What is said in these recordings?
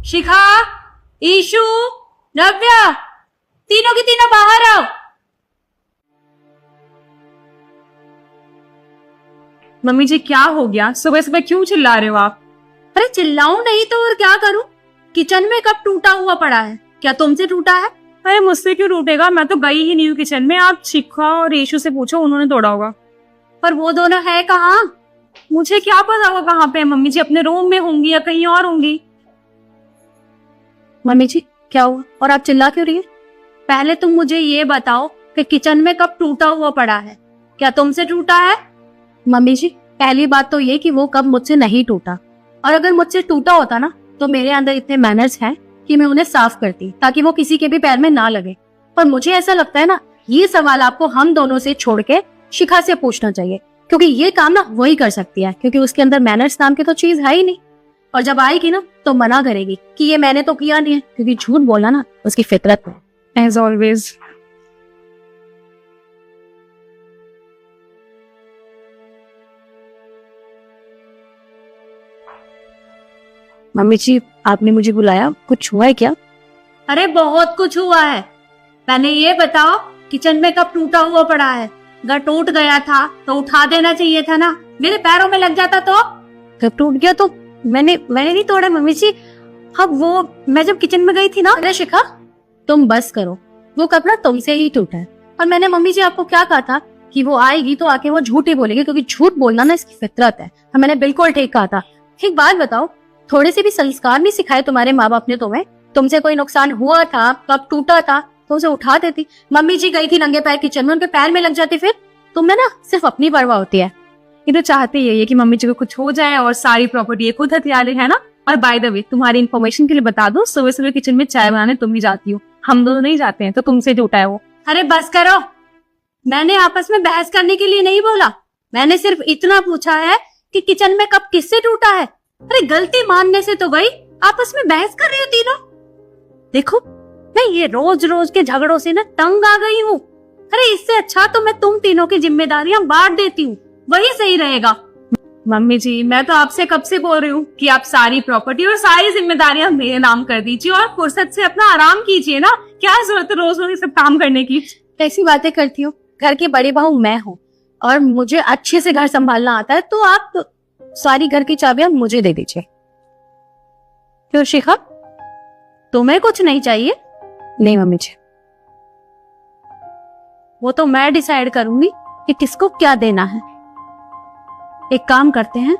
शिखा, issue, नव्या, तीनों की तीनों बाहर आओ। मम्मी जी क्या हो गया? सुबह सुबह क्यों चिल्ला रहे हो आप? अरे चिल्लाऊं नहीं तो और क्या करूं? किचन में कप टूटा हुआ पड़ा है, क्या तुमसे टूटा है? अरे मुझसे क्यों टूटेगा? मैं तो गई ही नहीं हूँ किचन में। आप शिखा और यीशु से पूछो, उन्होंने तोड़ा होगा। पर वो दोनों है कहाँ? मुझे क्या पता वो कहाँ पे है। मम्मी जी अपने रूम में होंगी या कहीं और होंगी। मम्मी जी क्या हुआ और आप चिल्ला क्यों रही है? पहले तुम मुझे ये बताओ कि किचन में कप टूटा हुआ पड़ा है, क्या तुमसे टूटा है? मम्मी जी पहली बात तो ये कि वो कप मुझसे नहीं टूटा, और अगर मुझसे टूटा होता ना तो मेरे अंदर इतने मैनर्स हैं कि मैं उन्हें साफ करती ताकि वो किसी के भी पैर में ना लगे। पर मुझे ऐसा लगता है ना, ये सवाल आपको हम दोनों से छोड़ के शिखा से पूछना चाहिए, क्योंकि ये काम ना वही कर सकती है, क्योंकि उसके अंदर मैनर्स नाम की तो चीज है ही नहीं। और जब आएगी ना तो मना करेगी कि ये मैंने तो किया नहीं है, क्योंकि झूठ बोलना ना उसकी फितरत है। As always. मम्मी जी आपने मुझे बुलाया, कुछ हुआ है क्या? अरे बहुत कुछ हुआ है। पहले ये बताओ, किचन में कब टूटा हुआ पड़ा है? अगर टूट गया था तो उठा देना चाहिए था ना, मेरे पैरों में लग जाता तो। कब टूट गया तो मैंने नहीं तोड़ा मम्मी जी। हाँ वो मैं जब किचन में गई थी ना। अरे शिखा तुम बस करो, वो कप ना तुमसे ही टूटा है। और मैंने मम्मी जी आपको क्या कहा था कि वो आएगी तो आके वो झूठ ही बोलेगी, क्योंकि झूठ बोलना ना इसकी फितरत है। मैंने बिल्कुल ठीक कहा था। एक बात बताओ, थोड़े से भी संस्कार नहीं सिखाए तुम्हारे माँ बाप ने तुम्हें? तुमसे कोई नुकसान हुआ था, कब टूटा था तो उसे उठा देती। मम्मी जी गई थी नंगे पैर किचन में, उनके पैर में लग जाती। फिर तुम्हें ना सिर्फ अपनी परवाह होती है। ये तो चाहते ही है कि मम्मी जी को कुछ हो जाए और सारी प्रॉपर्टी ये खुद हथियार है ना। और बाय द वे तुम्हारी इन्फॉर्मेशन के लिए बता दो, सुबह सुबह किचन में चाय बनाने तुम ही जाती हो, हम दोनों नहीं जाते हैं। तो तुमसे टूटा है वो। अरे बस करो, मैंने आपस में बहस करने के लिए नहीं बोला। मैंने सिर्फ इतना पूछा है कि किचन में कब किससे टूटा है। अरे गलती मानने से तो गई, आपस में बहस कर रही हो तीनों। देखो मैं ये रोज रोज के झगड़ों से ना तंग आ गई हूँ। अरे इससे अच्छा तो मैं तुम तीनों की जिम्मेदारियां बांट देती हूँ, वही सही रहेगा। मम्मी जी मैं तो आपसे कब से बोल रही हूँ कि आप सारी प्रॉपर्टी और सारी जिम्मेदारियां मेरे नाम कर दीजिए और फुर्सत से अपना आराम कीजिए ना। क्या जरूरत है रोज रोज ये सब काम करने की? कैसी बातें करती हो? घर की बड़ी बहू मैं हूँ और मुझे अच्छे से घर संभालना आता है, तो आप सारी घर की चाबियां मुझे दे दीजिए। क्यों शिखा, तुम्हें कुछ नहीं चाहिए? नहीं मम्मी जी, वो तो मैं डिसाइड करूंगी कि किसको क्या देना है। एक काम करते हैं,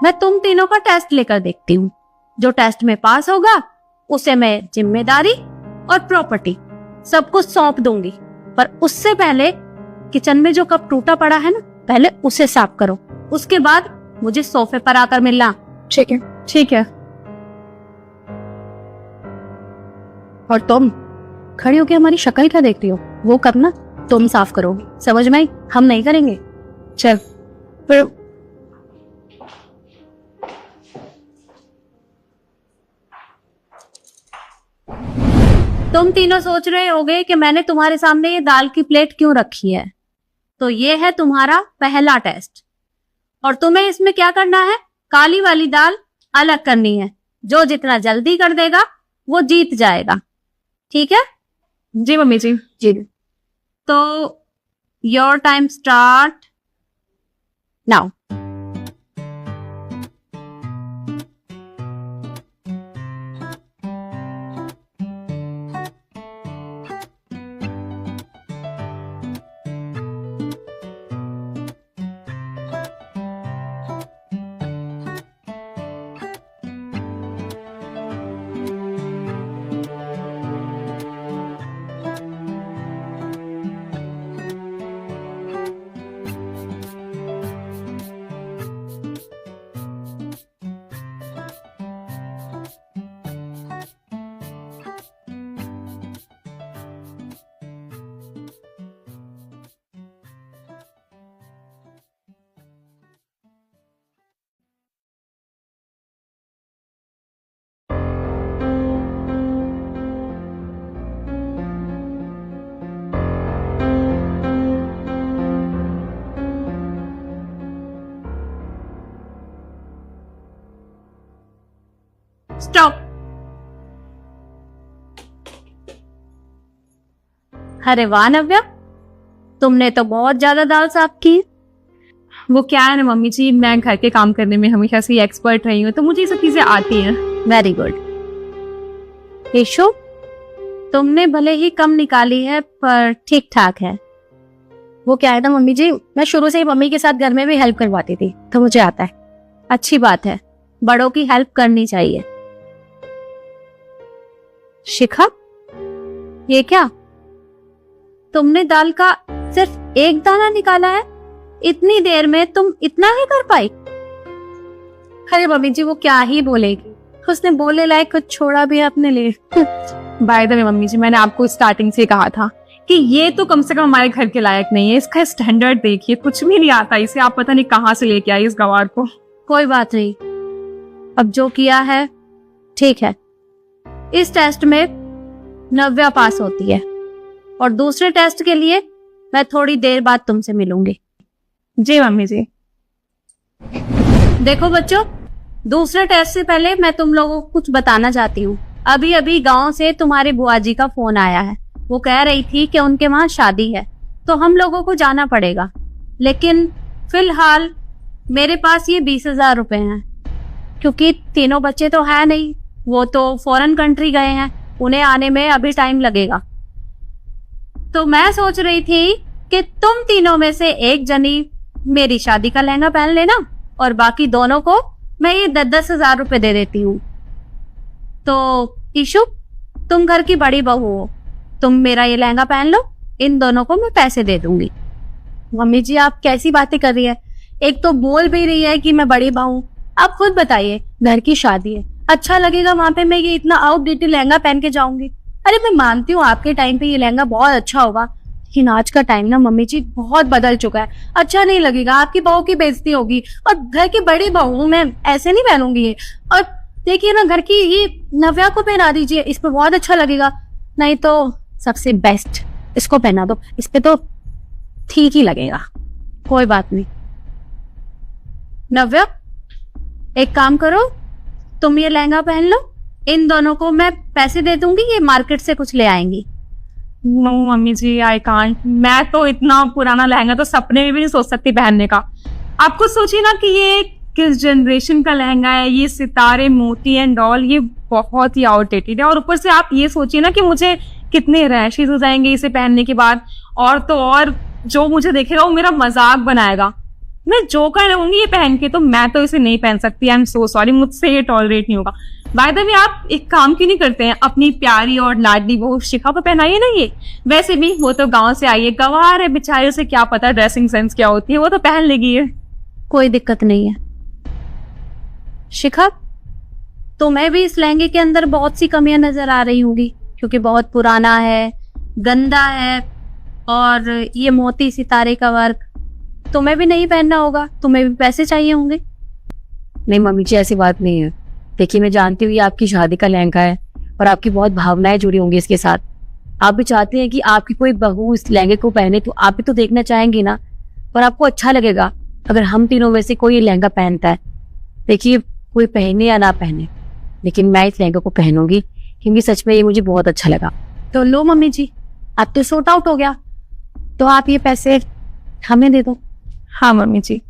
मैं तुम तीनों का टेस्ट लेकर देखती हूँ। जो टेस्ट में पास होगा उसे मैं जिम्मेदारी और प्रॉपर्टी सब कुछ सौंप दूंगी। पर उससे पहले किचन में जो कप टूटा पड़ा है ना, पहले उसे साफ करो। उसके बाद मुझे सोफे पर आकर मिलना। ठीक है ठीक है। और तुम खड़ी होकर हमारी शक्ल क्या देखती हो? वो कप ना तुम साफ करोगी, समझ में आई? हम नहीं करेंगे। चल फिर। तुम तीनों सोच रहे होगे कि मैंने तुम्हारे सामने ये दाल की प्लेट क्यों रखी है। तो ये है तुम्हारा पहला टेस्ट, और तुम्हें इसमें क्या करना है, काली वाली दाल अलग करनी है। जो जितना जल्दी कर देगा वो जीत जाएगा, ठीक है? जी मम्मी जी। जी तो your time start now. Stop. अरे वाह नव्या, तुमने तो बहुत ज्यादा दाल साफ की। वो क्या है ना मम्मी जी, मैं घर के काम करने में हमेशा से एक्सपर्ट रही हूँ, तो मुझे ये सब चीजें आती हैं। Very good. ईशु, तुमने भले ही कम निकाली है पर ठीक ठाक है। वो क्या है ना मम्मी जी, मैं शुरू से ही मम्मी के साथ घर में भी हेल्प करवाती थी, तो मुझे आता है। अच्छी बात है, बड़ों की हेल्प करनी चाहिए। शिखा, ये क्या, तुमने दाल का सिर्फ एक दाना निकाला है? इतनी देर में तुम इतना ही कर पाई? अरे मम्मी जी, वो क्या ही बोलेगी, उसने बोले लायक कुछ छोड़ा भी है अपने लिए। बाय द वे मम्मी जी, मैंने आपको स्टार्टिंग से कहा था कि ये तो कम से कम हमारे घर के लायक नहीं है। इसका स्टैंडर्ड देखिए, कुछ भी नहीं आता इसे। आप पता नहीं कहाँ से लेके आई इस गवार को। कोई बात नहीं, अब जो किया है ठीक है। इस टेस्ट में नव्या पास होती है और दूसरे टेस्ट के लिए मैं थोड़ी देर बाद तुमसे मिलूंगी। जी मम्मी जी। देखो बच्चों, दूसरे टेस्ट से पहले मैं तुम लोगों को कुछ बताना चाहती हूँ। अभी अभी गांव से तुम्हारी बुआ जी का फोन आया है। वो कह रही थी कि उनके वहां शादी है, तो हम लोगों को जाना पड़ेगा। लेकिन फिलहाल मेरे पास ये 20,000 रुपए हैं, क्योंकि तीनों बच्चे तो है नहीं, वो तो फॉरेन कंट्री गए हैं, उन्हें आने में अभी टाइम लगेगा। तो मैं सोच रही थी कि तुम तीनों में से एक जनी मेरी शादी का लहंगा पहन लेना और बाकी दोनों को मैं ये 10,000 रुपए दे देती हूँ। तो ईशु, तुम घर की बड़ी बहू हो, तुम मेरा ये लहंगा पहन लो, इन दोनों को मैं पैसे दे दूंगी। मम्मी जी, आप कैसी बातें कर रही है? एक तो बोल भी रही है कि मैं बड़ी बहू, आप खुद बताइए, घर की शादी है, अच्छा लगेगा वहां पे मैं ये इतना आउटडेटेड लहंगा पहन के जाऊंगी? अरे मैं मानती हूँ आपके टाइम पे ये लहंगा बहुत अच्छा होगा, लेकिन आज का टाइम ना मम्मी जी बहुत बदल चुका है, अच्छा नहीं लगेगा, आपकी बहू की बेइज्जती होगी, और घर की बड़ी बहू मैं ऐसे नहीं पहनूंगी ये। और देखिए ना, घर की ये नव्या को पहना दीजिए, इस पे बहुत अच्छा लगेगा। नहीं तो सबसे बेस्ट इसको पहना दो, इस पे तो ठीक ही लगेगा। कोई बात नहीं। नव्या, एक काम करो, तुम ये लहंगा पहन लो, इन दोनों को मैं पैसे दे दूंगी, ये मार्केट से कुछ ले आएंगी। No mummy ji, I can't. मैं तो इतना पुराना लहंगा तो सपने में भी नहीं सोच सकती पहनने का। आप खुद सोचिए ना कि ये किस जनरेशन का लहंगा है, ये सितारे मोती एंड ऑल, ये बहुत ही आउटडेटेड है। और ऊपर से आप ये सोचिए ना कि मुझे कितने रैशेज हो जाएंगे इसे पहनने के बाद। और तो और जो मुझे देखेगा वो मेरा मजाक बनाएगा। मैं जो कर रहूंगी ये पहन के, तो मैं तो इसे नहीं पहन सकती। आई एम सो सॉरी, मुझसे ये टॉलरेट नहीं होगा। बाय द वे, आप एक काम क्यों नहीं करते हैं, अपनी प्यारी और लाडली बहू शिखा को पहनाइए ना ये। वैसे भी वो तो गांव से आई है, गंवार है बेचारी, उसे क्या पता ड्रेसिंग सेंस क्या होती है, वो तो पहन लेगी ये। कोई दिक्कत नहीं है। शिखा, तुम्हें भी इस लहंगे के अंदर बहुत सी कमियां नजर आ रही होंगी, क्योंकि बहुत पुराना है, गंदा है, और ये मोती सितारे का वर्क तुम्हें भी नहीं पहनना होगा, तुम्हें भी पैसे चाहिए होंगे। नहीं मम्मी जी, ऐसी बात नहीं है। देखिए, मैं जानती हूँ ये आपकी शादी का लहंगा है और आपकी बहुत भावनाएं जुड़ी होंगी इसके साथ। आप भी चाहते हैं कि आपकी कोई बहू इस लहंगे को पहने, तो आप भी तो देखना चाहेंगी ना, और आपको अच्छा लगेगा अगर हम तीनों में से कोई ये लहंगा पहनता है। देखिए, कोई पहने या ना पहने, लेकिन मैं इस लहंगे को पहनूंगी, क्योंकि सच में ये मुझे बहुत अच्छा लगा। तो लो मम्मी जी, अब तो सॉर्ट आउट हो गया, तो आप ये पैसे हमें दे दो। हाँ मम्मी जी,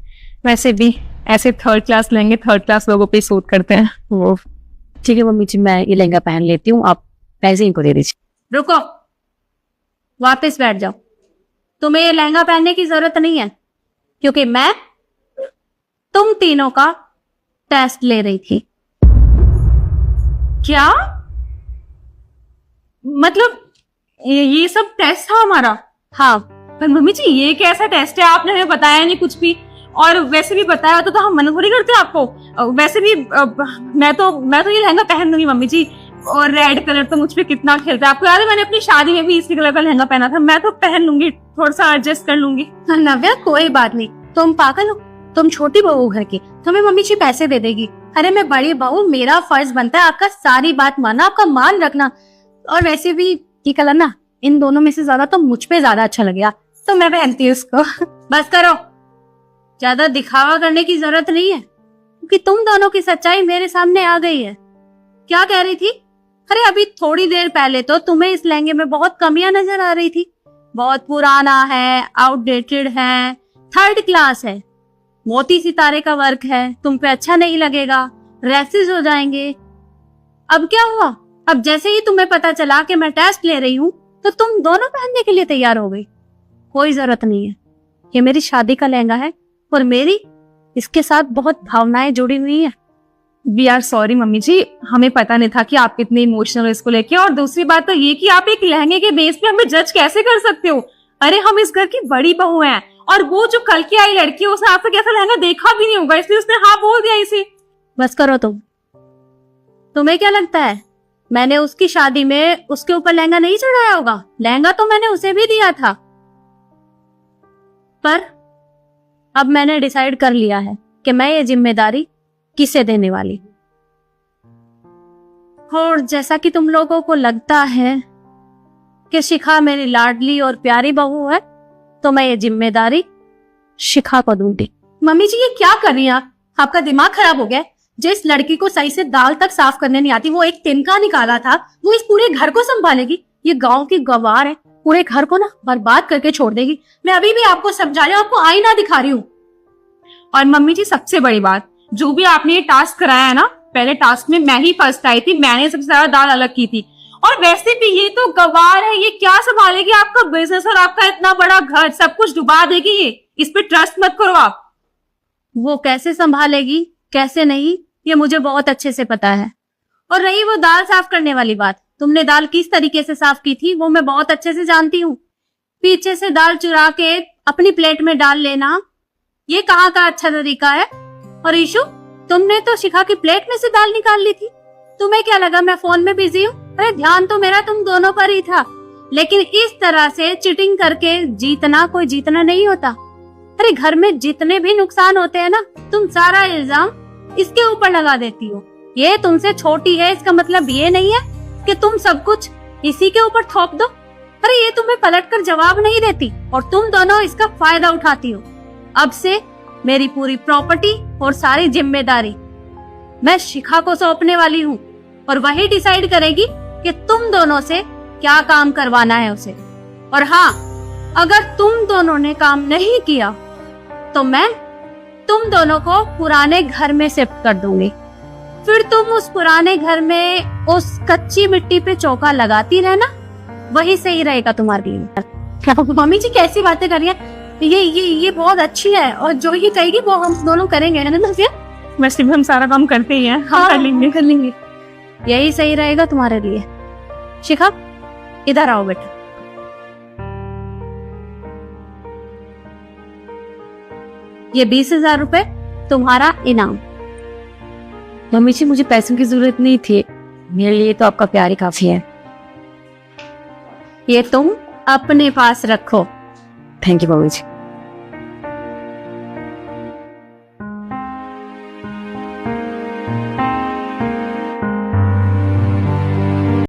वैसे भी ऐसे थर्ड क्लास लहंगे थर्ड क्लास लोगों पे सूट करते हैं। वो ठीक है मम्मी जी, मैं ये लहंगा पहन लेती हूँ, आप पैसे इनको दे दीजिए। रुको, वापस बैठ जाओ। तुम्हें ये लहंगा पहनने की जरूरत नहीं है, क्योंकि मैं तुम तीनों का टेस्ट ले रही थी। क्या मतलब ये सब टेस्ट था हमारा? हाँ। पर मम्मी जी, ये कैसा टेस्ट है, आपने हमें बताया नहीं कुछ भी। और वैसे भी बताया होता तो हम मना थोड़ी करते आपको। वैसे भी मैं तो ये लहंगा पहन लूंगी मम्मी जी। और रेड कलर तो मुझ पे कितना खेलता है, आपको याद है मैंने अपनी शादी में भी इसी कलर का लहंगा पहना था। मैं तो पहन लूंगी, थोड़ा सा एडजस्ट कर लूंगी। नव्या, कोई बात नहीं, तुम पागल हो, तुम छोटी बहू घर की, तुम्हें मम्मी जी पैसे दे देगी। अरे मैं बड़ी बहू, मेरा फर्ज बनता है आपका सारी बात मानना, आपका मान रखना। और वैसे भी ये कलर ना इन दोनों में से ज्यादा तो मुझ पे ज्यादा अच्छा लगेगा, तो मैं पहनती हूँ इसको। बस करो, ज्यादा दिखावा करने की जरूरत नहीं है, क्योंकि तुम दोनों की सच्चाई मेरे सामने आ गई है। क्या कह रही थी? अरे अभी थोड़ी देर पहले तो तुम्हें इस लहंगे में बहुत कमियां नजर आ रही थी, बहुत पुराना है, आउटडेटेड है, थर्ड क्लास है, मोती सितारे का वर्क है, तुम पे अच्छा नहीं लगेगा, रैसेस हो जाएंगे। अब क्या हुआ? अब जैसे ही तुम्हें पता चला कि मैं टेस्ट ले रही हूँ तो तुम दोनों पहनने के लिए तैयार हो गई। कोई जरूरत नहीं है, ये मेरी शादी का लहंगा है और मेरी इसके साथ बहुत भावनाएं जुड़ी हुई है। वी आर सॉरी मम्मी जी, हमें पता नहीं था कि आप इतने इमोशनल हो इसको लेके। और दूसरी बात तो ये कि आप एक लहंगे के बेस पे हमें जज कैसे कर सकते हो? अरे हम इस घर की बड़ी बहू हैं, और वो जो कल की आई लड़की है उसने आप तक ऐसा लहंगा देखा भी नहीं होगा, इसलिए उसने हाँ बोल दिया इसे। बस करो तुम्हें क्या लगता है मैंने उसकी शादी में उसके ऊपर लहंगा नहीं चढ़ाया होगा? लहंगा तो मैंने उसे भी दिया था, पर अब मैंने डिसाइड कर लिया है कि मैं ये जिम्मेदारी किसे देने वाली। और जैसा कि तुम लोगों को लगता है कि शिखा मेरी लाडली और प्यारी बहू है, तो मैं ये जिम्मेदारी शिखा को दूंगी। मम्मी जी ये क्या कर रही हैं आप? आपका दिमाग खराब हो गया? जिस लड़की को सही से दाल तक साफ करने नहीं आती, वो एक तिनका निकाला था, वो इस पूरे घर को संभालेगी? ये गांव की गवार है, पूरे घर को ना बर्बाद करके छोड़ देगी। मैं अभी भी आपको समझा रही हूँ, आपको आईना दिखा रही हूँ। और मम्मी जी सबसे बड़ी बात, जो भी आपने ये टास्क कराया है ना, पहले टास्क में मैं ही फर्स्ट आई थी, मैंने सबसे ज्यादा दाल अलग की थी। और वैसे भी ये तो गवार है, ये क्या संभालेगी आपका बिजनेस और आपका इतना बड़ा घर, सब कुछ डुबा देगी ये। इस पे ट्रस्ट मत करो आप। वो कैसे संभालेगी कैसे नहीं, ये मुझे बहुत अच्छे से पता है। और रही वो दाल साफ करने वाली बात, तुमने दाल किस तरीके से साफ की थी वो मैं बहुत अच्छे से जानती हूँ। पीछे से दाल चुरा के अपनी प्लेट में डाल लेना, ये कहाँ का अच्छा तरीका है? और ईशु, तुमने तो शिखा की प्लेट में से दाल निकाल ली थी। तुम्हें क्या लगा मैं फोन में बिजी हूँ? अरे ध्यान तो मेरा तुम दोनों पर ही था। लेकिन इस तरह से चीटिंग करके जीतना कोई जीतना नहीं होता। अरे घर में जितने भी नुकसान होते हैं ना, तुम सारा इल्जाम इसके ऊपर लगा देती हो। ये तुमसे छोटी है, इसका मतलब ये नहीं है कि तुम सब कुछ इसी के ऊपर थोप दो। अरे ये तुम्हें पलटकर जवाब नहीं देती और तुम दोनों इसका फायदा उठाती हो। अब से मेरी पूरी प्रॉपर्टी और सारी जिम्मेदारी मैं शिखा को सौंपने वाली हूँ, और वही डिसाइड करेगी कि तुम दोनों से क्या काम करवाना है उसे। और हाँ, अगर तुम दोनों ने काम नहीं किया तो मैं तुम दोनों को पुराने घर में शिफ्ट कर दूंगी। फिर तुम उस पुराने घर में उस कच्ची मिट्टी पे चौका लगाती रहना, वही सही रहेगा तुम्हारे लिए। मम्मी जी कैसी बातें कर रही हैं? ये बहुत अच्छी है, और जो ये कहेगी वो हम दोनों करेंगे ना नसिया? वैसे भी हम सारा काम करते ही हैं। हाँ, कर लेंगे, यही सही रहेगा तुम्हारे लिए। शिखा इधर आओ बेटा। ये 20,000 रुपए तुम्हारा इनाम। मम्मी जी मुझे पैसों की जरूरत नहीं थी, मेरे लिए तो आपका प्यार ही काफी है। ये तुम अपने पास रखो। Thank you mummy ji.